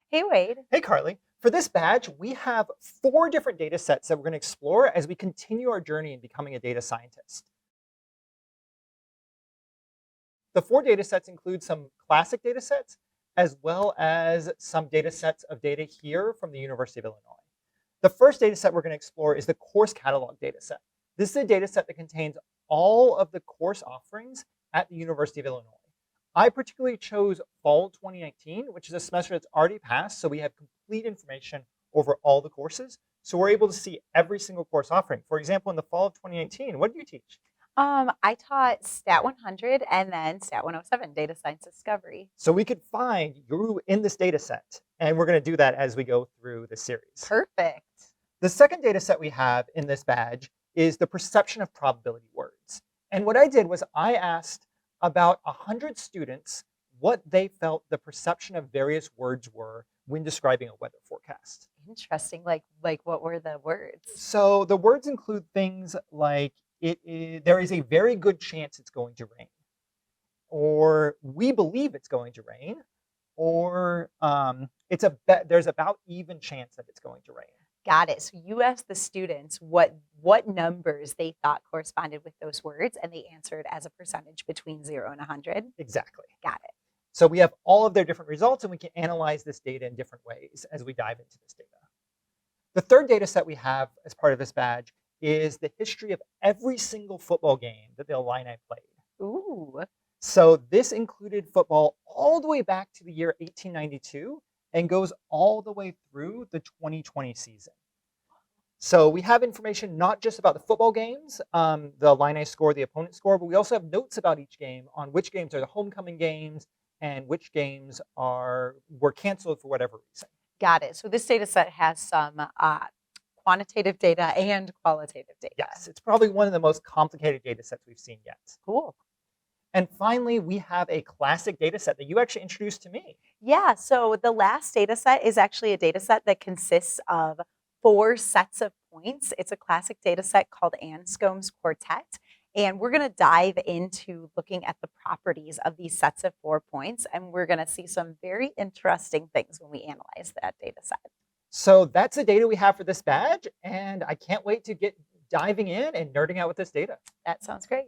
Hey, Wade. Hey, Carly. For this badge, we have 4 different data sets that we're going to explore as we continue our journey in becoming a data scientist. The 4 data sets include some classic data sets, as well as some data sets of data here from the University of Illinois. The first data set we're going to explore is the course catalog data set. This is a data set that contains all of the course offerings at the University of Illinois. I particularly chose fall 2019, which is a semester that's already passed, so we have complete information over all the courses. So we're able to see every single course offering. For example, in the fall of 2019, what did you teach? I taught Stat 100 and then Stat 107, Data Science Discovery. So we could find you in this data set, and we're going to do that as we go through the series. Perfect. The second data set we have in this badge is the perception of probability words. And what I did was I asked about 100 students what they felt the perception of various words were when describing a weather forecast. Interesting. Like what were the words? So the words include things like there is a very good chance it's going to rain, or we believe it's going to rain, or there's about even chance that it's going to rain. Got it. So you asked the students what numbers they thought corresponded with those words, and they answered as a percentage between 0 and 100. Exactly. Got it. So we have all of their different results, and we can analyze this data in different ways as we dive into this data. The third data set we have as part of this badge is the history of every single football game that the Illini played. Ooh. So this included football all the way back to the year 1892 and goes all the way through the 2020 season. So we have information not just about the football games, the Illini score, the opponent score, but we also have notes about each game on which games are the homecoming games and which games were canceled for whatever reason. Got it. So this data set has some quantitative data and qualitative data. Yes, it's probably one of the most complicated data sets we've seen yet. Cool. And finally, we have a classic data set that you actually introduced to me. Yeah, so the last data set is actually a data set that consists of 4 sets of points. It's a classic data set called Anscombe's Quartet. And we're going to dive into looking at the properties of these sets of 4 points. And we're going to see some very interesting things when we analyze that data set. So that's the data we have for this badge. And I can't wait to get diving in and nerding out with this data. That sounds great.